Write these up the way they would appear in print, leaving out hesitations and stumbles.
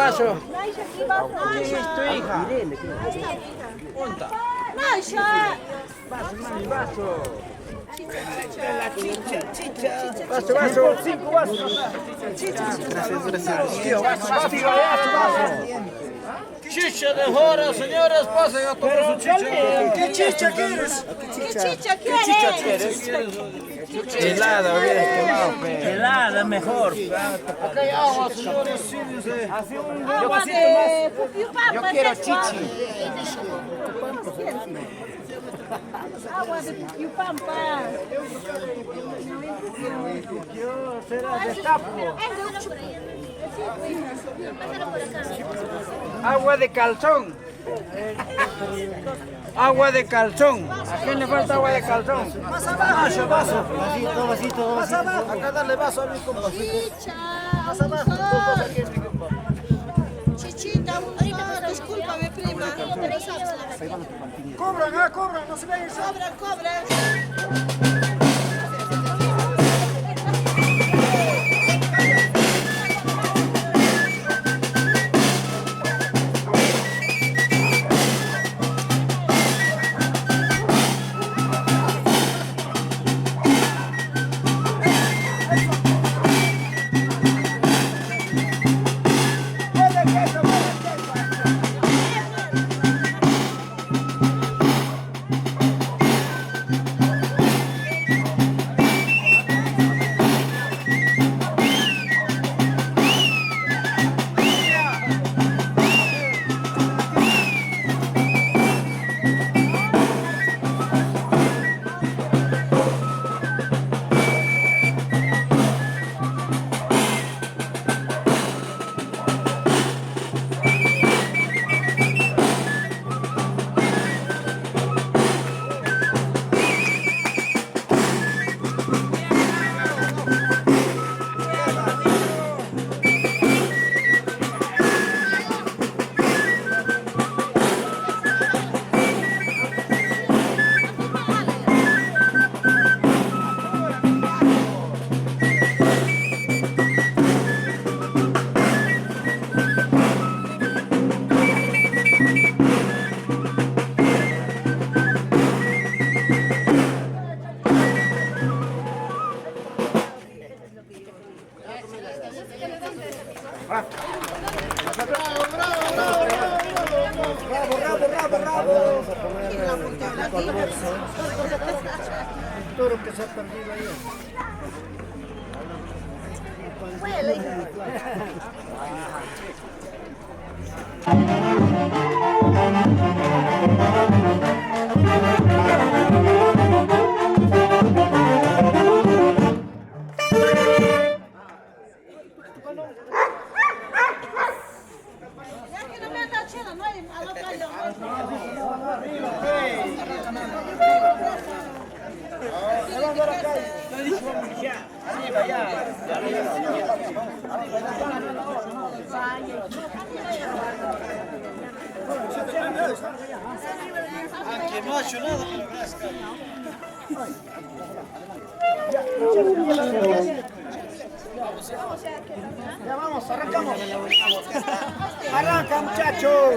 vaso. Tu hija. Naisha. Vaso. La chicha, chicha. Vaso. 5 vasos. Gracias. Tío, vaso. Chicha de jora, señores, pasen a tomar su chicha. ¿Qué chicha quieres? ¿Qué chicha quieres? Helada, hubiera quemado, pero. Helada mejor. Acá hay agua, señores, sírvense. Agua de Pupiupampa. Yo quiero chichi. Agua de Pupiupampa. Será de tapo. Agua de calzón. Agua de calzón. ¿A quién le falta agua de calzón? Más abajo, vaso. Vasito. Más abajo. Acá dale vaso a mi compa. Más abajo. Chichita, discúlpame, prima. Cobran, no se vayan. Cobra. Toro que se ha perdido ahí. Que no ha hecho nada. Ya vamos, arrancamos. Arranca, muchachos.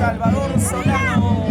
Salvador Solano.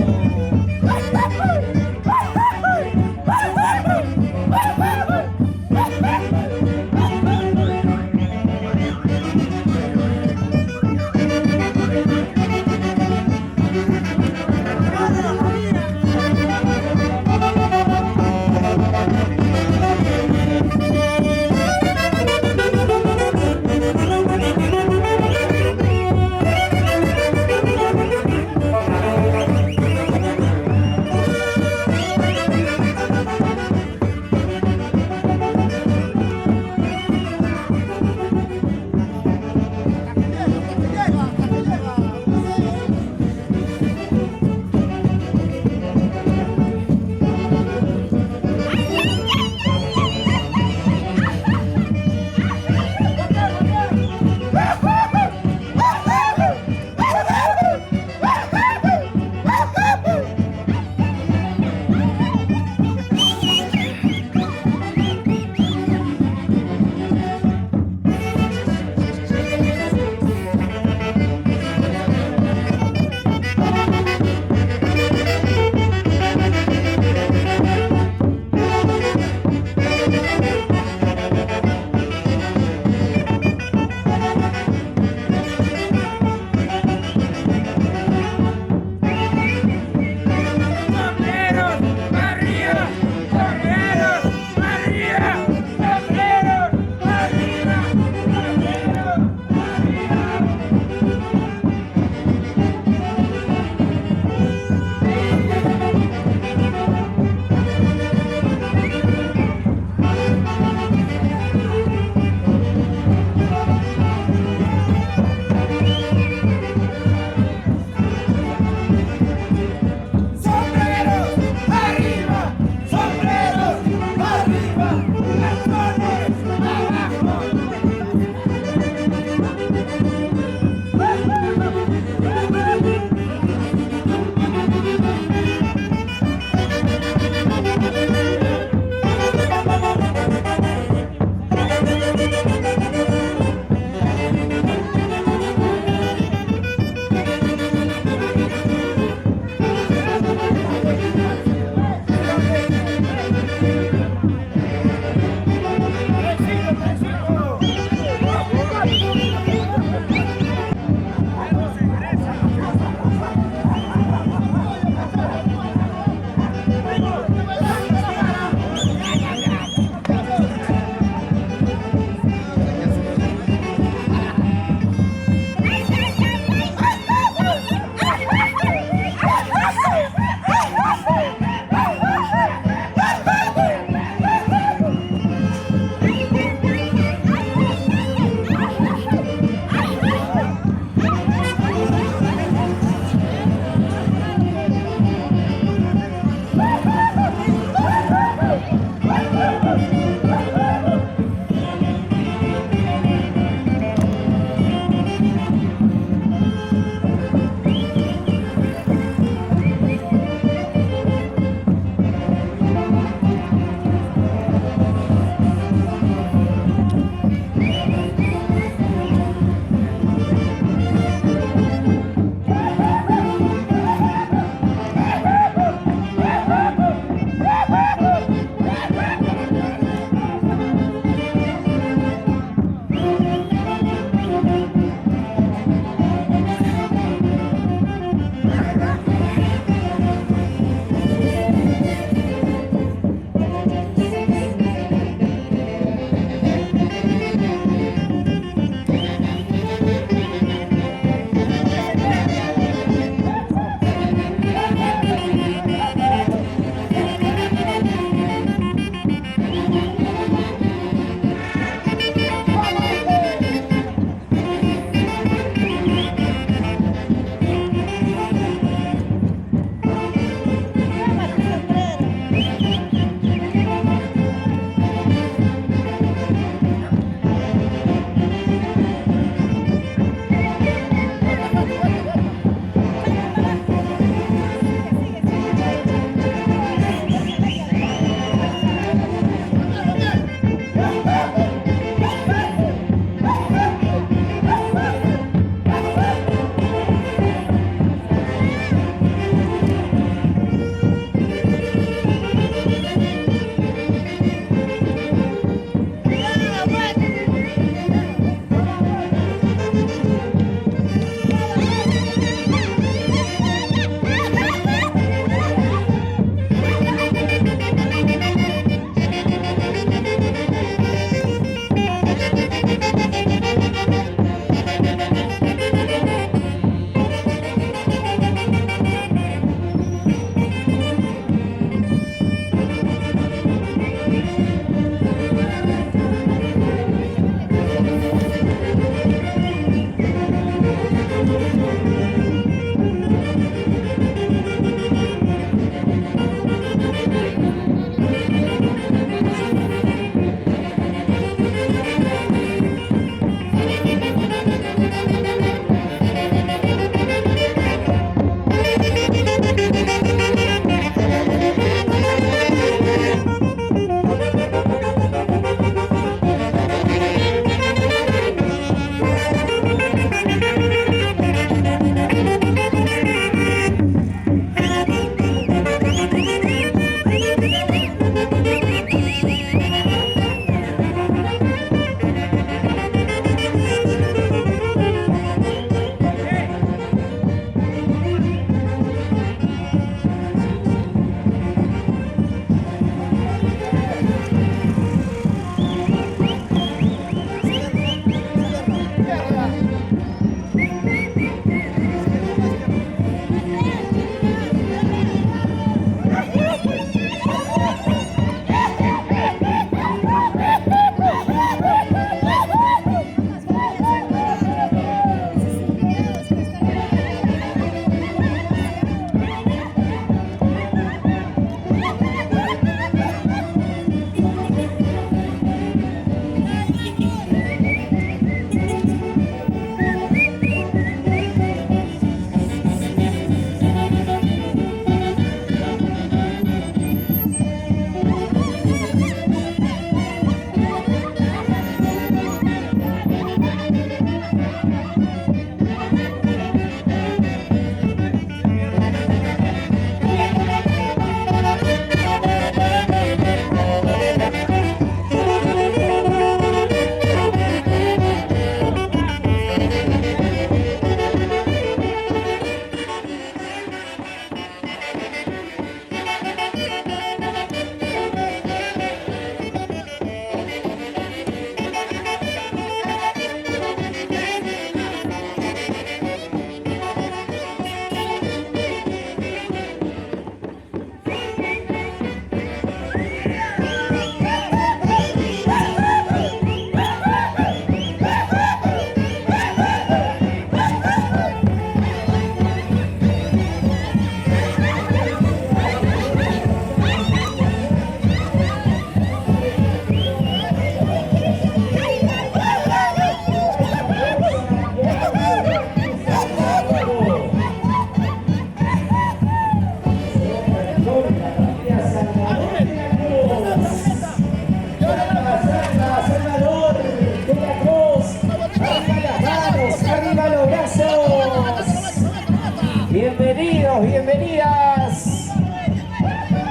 Bienvenidos, bienvenidas.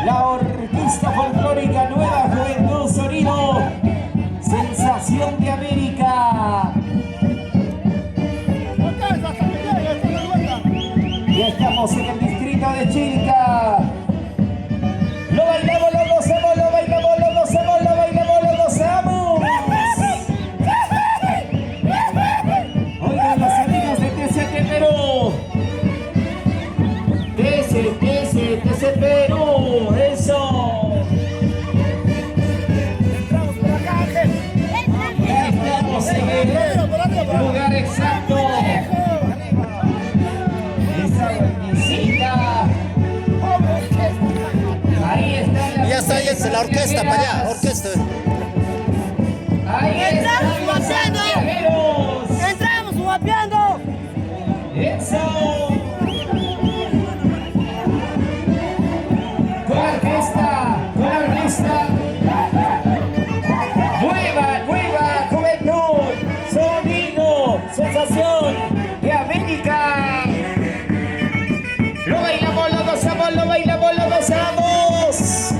La Orquesta Folclórica Nueva Juventud Sonido, Sensación de América. Ya estamos en el distrito de Chilca. Lo bailamos, lo gozamos, lo bailamos, lo gozamos, lo bailamos, lo gozamos. Oigan los amigos de TCT Perú. TC Perú, eso. Entramos por acá, Ángel. Ya estamos en el lugar exacto. Esa buenecita. Ahí está. Ya está, ya está la orquesta para allá, orquesta. Ahí Entramos están los guapeando. viajeros. Entramos guapeando. Eso. Con la orquesta, con la orquesta. Nueva, nueva juventud, sonido, sensación de América. Lo bailamos, lo gozamos, lo bailamos, lo gozamos.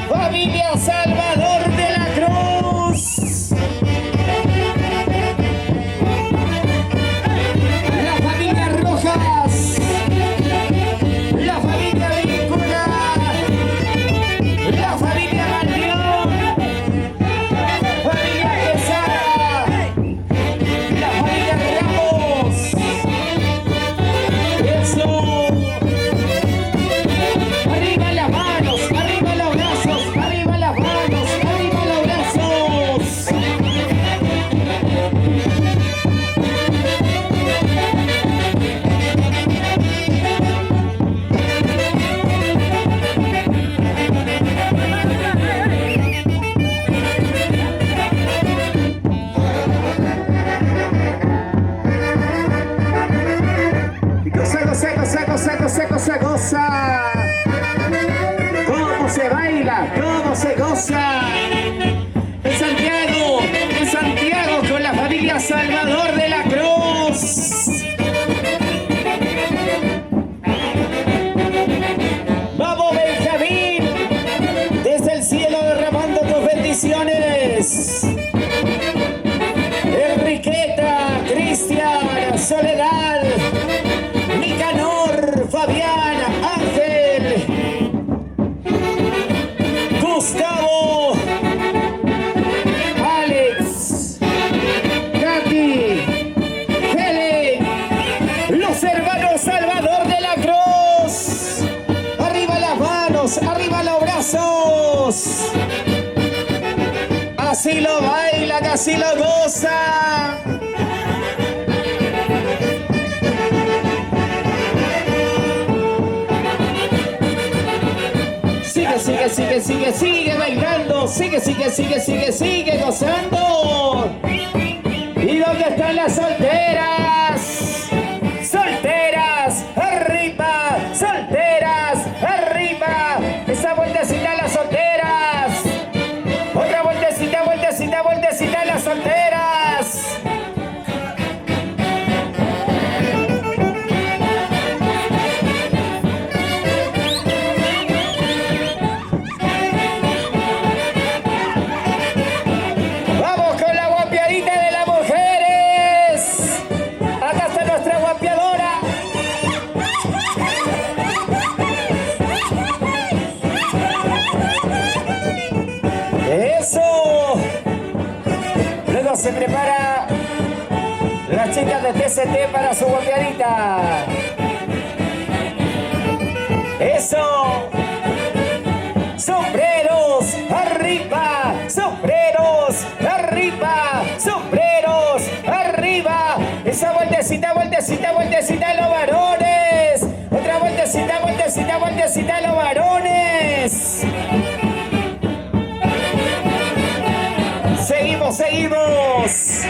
Familia Salvador de la Cruz. La familia Rojas. La familia Víncula. La familia Mandión. Familia Quesada. La familia Ramos. Eso. Arriba las manos, arriba los brazos, arriba las manos, arriba los brazos. Goza, goza, goza, goza, goza, goza, goza. ¿Cómo se baila? ¿Cómo se goza? En Santiago con la familia Salvador de la Cruz. Vamos, Benjamín, desde el cielo derramando tus bendiciones. Enriqueta, Cristian, Soledad, Nicanor, Fabián, Ángel, Gustavo, Alex, Katy, Helen, los hermanos Salvador de la Cruz. Arriba las manos, arriba los brazos. Así lo bailan, así lo gozan. Sigue bailando, sigue gozando. ¿Y dónde están las solteras? Solteras, arriba, solteras, arriba. Esa vueltecita a las solteras. Otra vueltecita, vueltecita, vueltecita a las solteras. Vamos con la guapiadita de las mujeres. Acá está nuestra guapiadora. Eso. Luego se prepara la chica de TCT para su guapiadita. Eso. Sombreros arriba, sombreros arriba, sombreros arriba. Esa vueltecita, vueltecita, vueltecita a los varones. Otra vueltecita, vueltecita, vueltecita a los varones. Seguimos.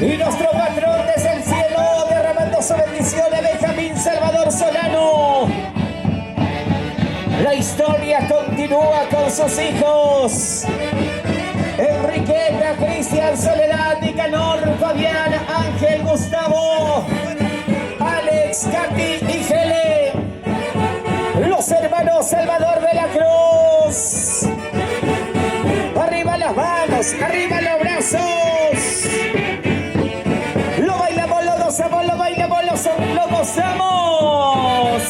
Y nuestro patrón desde el cielo, derramando su bendición de Benjamín Salvador Solano. La historia continúa con sus hijos. Enriqueta, Cristian, Soledad, Nicanor, Fabián, Ángel, Gustavo, Alex, Katy y Gele. Los hermanos Salvador de la Cruz. Arriba las manos, arriba los brazos. Lo bailamos, lo gozamos, lo bailamos, lo gozamos.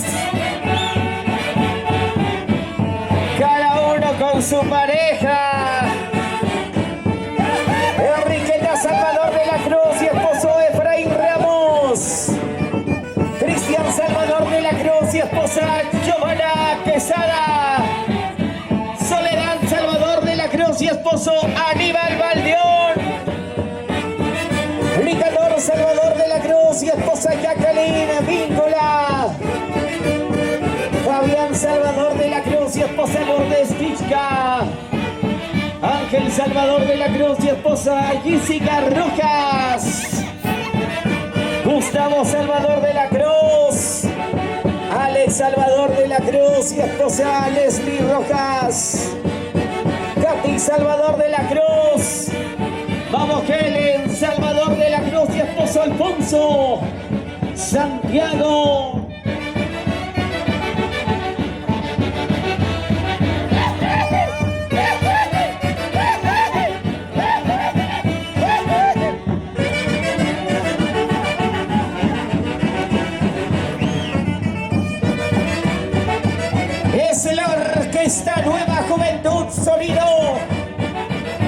Cada uno con su pareja. Enriqueta Salvador de la Cruz y esposo Efraín Ramos. Cristian Salvador de la Cruz y esposa Giovanna Quesada. Soledad Salvador de la Cruz y esposo Aníbal Valdeón. Nicanor Salvador de la Cruz y esposa Jacqueline Víncola. Fabián Salvador de la Cruz y esposa Lourdes Pichka. Ángel Salvador de la Cruz y esposa Jessica Rojas. Gustavo Salvador de la Cruz. Alex Salvador de la Cruz y esposa Leslie Rojas. Katy Salvador de la Cruz. Vamos, Helen Salvador de la Cruz y esposo Alfonso Santiago. Esta nueva juventud, sonido,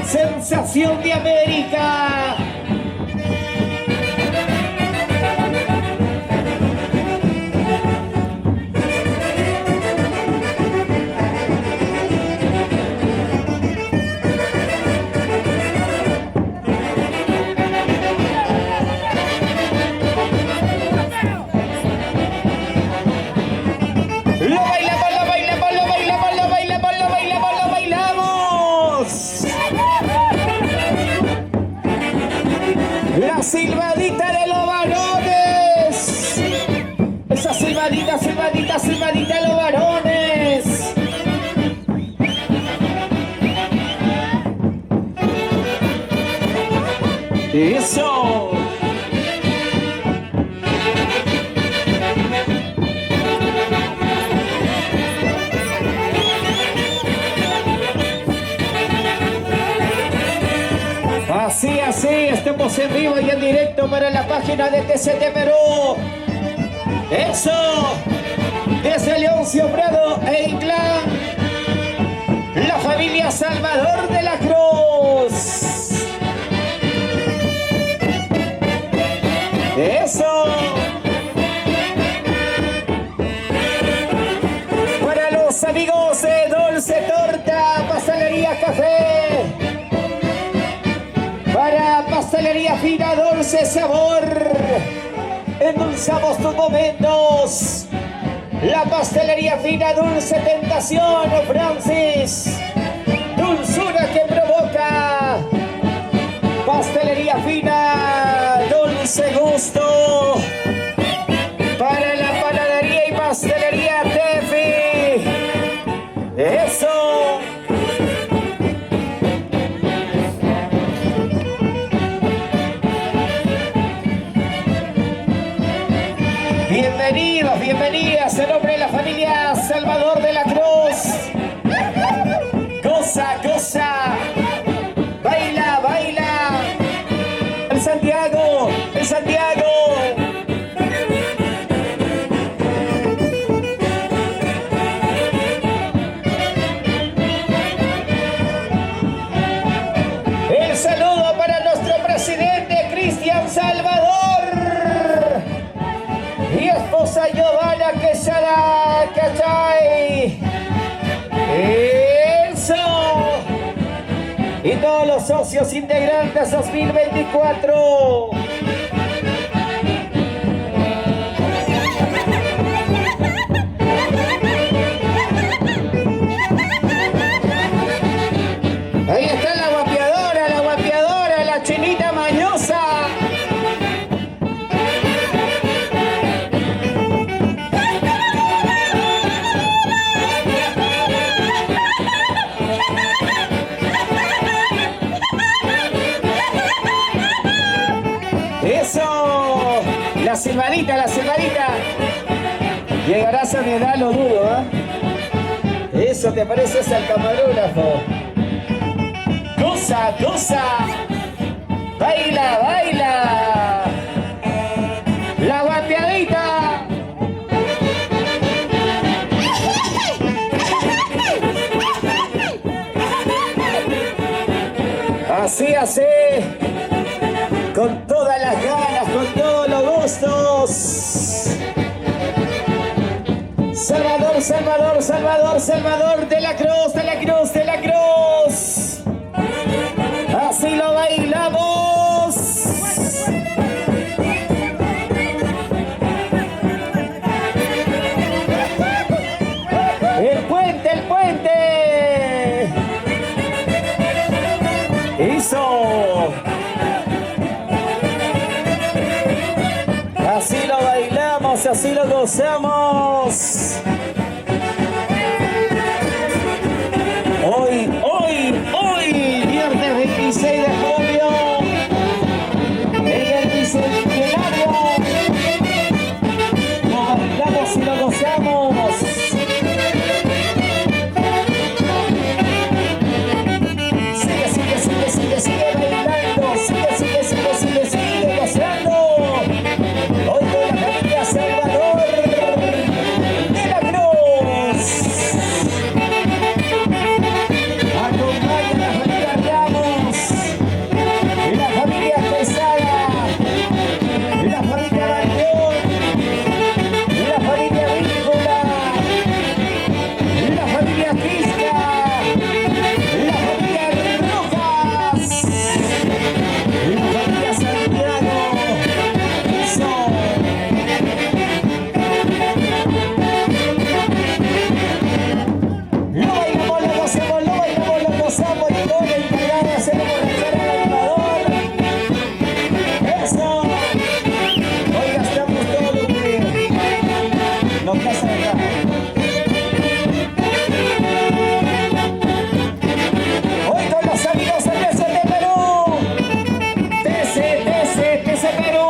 sensación de América. La silbadita de los varones. Esa silbadita, silbadita, silbadita de los varones. Eso. Así, estamos en vivo y en directo para la página de TCT Perú. Eso, desde Leoncio Prado e Inclán, la familia Salvador de la Cruz. Eso. Para los amigos de Dulce Torta, Pastelería Café. Para Pastelería Fina, Dulce Sabor, endulzamos tus momentos. La Pastelería Fina, Dulce Tentación, Francis, dulzura que provoca. Pastelería Fina, Dulce Gusto. Para la Panadería y Pastelería Tefi. Eso. Bienvenidos, bienvenidas en nombre de la familia Salvador de la Cruz. Goza, goza. Baila, baila. El Santiago, el Santiago. El saludo para nuestro presidente Cristian Salvador. Y esposa Giovanna Quesada, ¿cachai? ¡Eso! Y todos los socios integrantes 2024. Ahí está la guapiadora, la chinita mañosa. La silbadita, la silbadita. Llegará a mi edad, lo dudo, ¿eh? Eso te pareces al camarógrafo. Goza, goza. Baila, baila. La guapeadita. Así, así. Con todas las ganas, con todos los gustos. Salvador, Salvador, Salvador, Salvador de la Cruz, de la Cruz, de la Cruz. Así lo bailamos. El puente, el puente. Eso. Así lo bailamos, así lo gozamos. Hoy, viernes 26 de julio, en el Bicentenario, lo bailamos y lo gozamos. Sigue, sigue, sigue, sigue, sigue bailando, sigue gozando. Hoy con la familia Salvador de la Cruz. Acompaña a la familia Ramos, y la familia Pesada, y la familia Barrión, y la familia Víncula, y la familia Quisca, y la familia Rojas, y la familia Santiago. Lo bailamos, lo gozamos, llegó el encargado de hacer borrachera al animador. Eso. Hoy gastamos todo lo que nos pasa acá. Hoy con los amigos de TC Perú. TC Perú.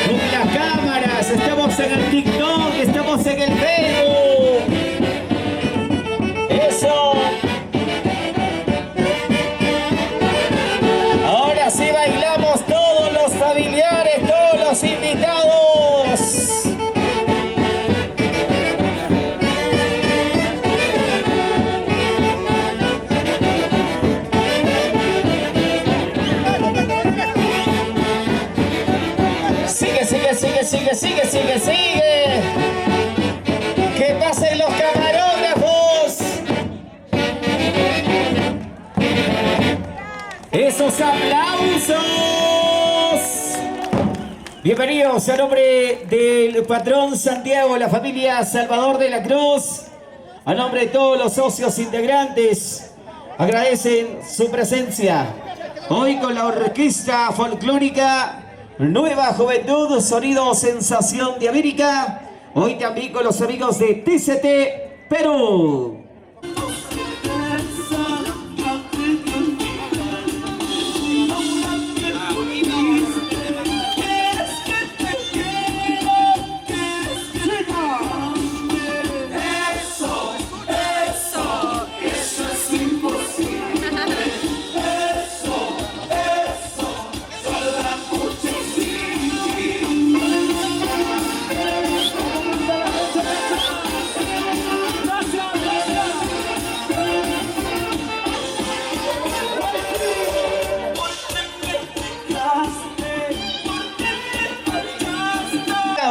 Con las cámaras, estamos en el TikTok, estamos en el Facebook. Eso. Ahora sí bailamos todos los familiares, todos los invitados. Sigue. Que pasen los camarógrafos. Esos aplausos. Bienvenidos a nombre del patrón Santiago, la familia Salvador de la Cruz. A nombre de todos los socios integrantes, agradecen su presencia. Hoy con la orquesta folclórica Nueva Juventud, sonido sensación de América. Hoy también con los amigos de TCT Perú.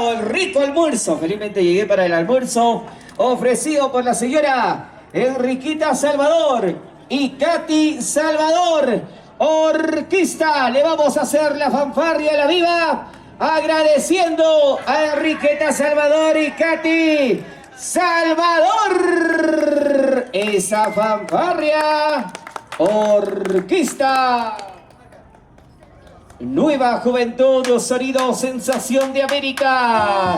El rico almuerzo, felizmente llegué para el almuerzo ofrecido por la señora Enriquita Salvador y Katy Salvador. Orquesta, le vamos a hacer la fanfarria a la viva, agradeciendo a Enriqueta Salvador y Katy Salvador esa fanfarria. Orquesta Nueva Juventud, sonido sensación de América.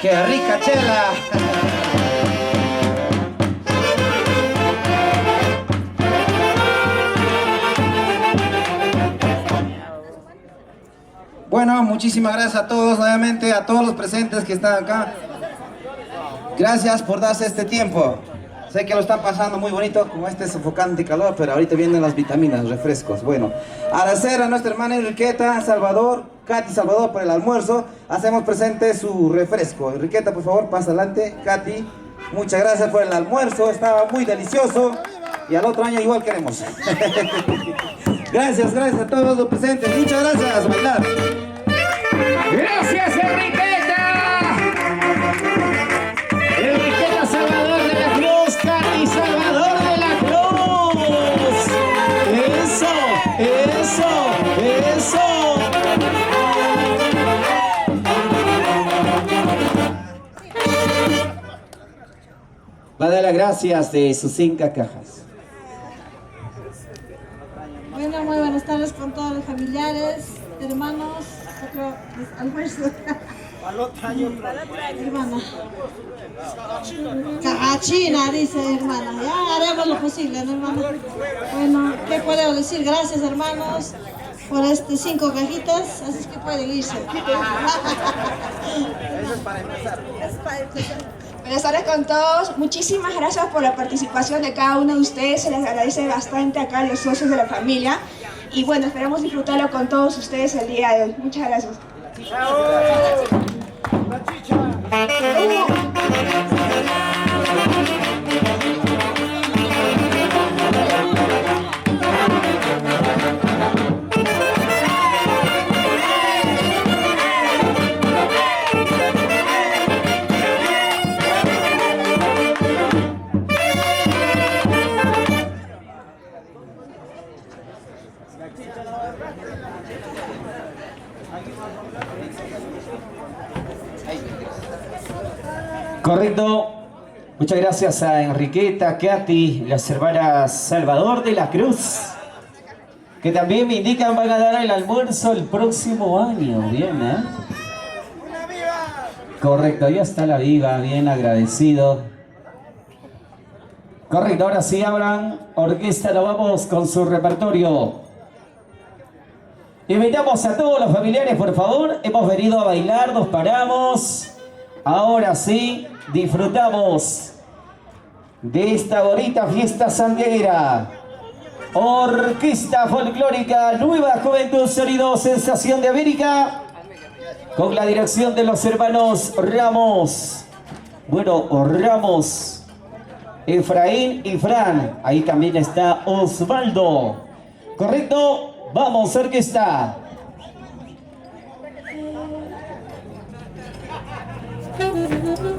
¡Qué rica chela! Bueno, muchísimas gracias a todos, nuevamente, a todos los presentes que están acá. Gracias por darse este tiempo. Sé que lo están pasando muy bonito con este sofocante calor, pero ahorita vienen las vitaminas, refrescos. Bueno, agradecer a nuestra hermana Enriqueta Salvador, Katy Salvador, por el almuerzo. Hacemos presente su refresco. Enriqueta, por favor, pasa adelante. Katy, muchas gracias por el almuerzo, estaba muy delicioso. Y al otro año igual queremos. Gracias a todos los presentes. Muchas gracias, a bailar. Gracias, Enriqueta. Enriqueta Salvador de la Cruz, Katy Salvador de la Cruz. Eso. Va a dar las gracias de sus 5 cajas. Bueno, muy buenas tardes con todos los familiares, hermanos, otro almuerzo. Hermana. Cagachina, dice hermana. Ya haremos lo posible, ¿no, hermano? Bueno, ¿qué podemos decir? Gracias, hermanos, por 5 cajitas, así es que pueden irse. Buenas tardes con todos. Muchísimas gracias por la participación de cada uno de ustedes. Se les agradece bastante acá a los socios de la familia. Y bueno, esperamos disfrutarlo con todos ustedes el día de hoy. Muchas gracias. Correcto. Muchas gracias a Enriqueta, Katy, las hermanas Salvador de la Cruz, que también me indican van a dar el almuerzo el próximo año. Bien, ¿eh? Correcto, ya está la viva, bien agradecido. Correcto, ahora sí abran orquesta, nos vamos con su repertorio. Invitamos a todos los familiares, por favor. Hemos venido a bailar, nos paramos. Ahora sí, disfrutamos de esta bonita fiesta santiaguera. Orquesta Folclórica Nueva Juventud Sonido Sensación de América, con la dirección de los hermanos Ramos. Bueno, Ramos, Efraín y Fran. Ahí también está Osvaldo. Correcto, vamos, orquesta. Thank you.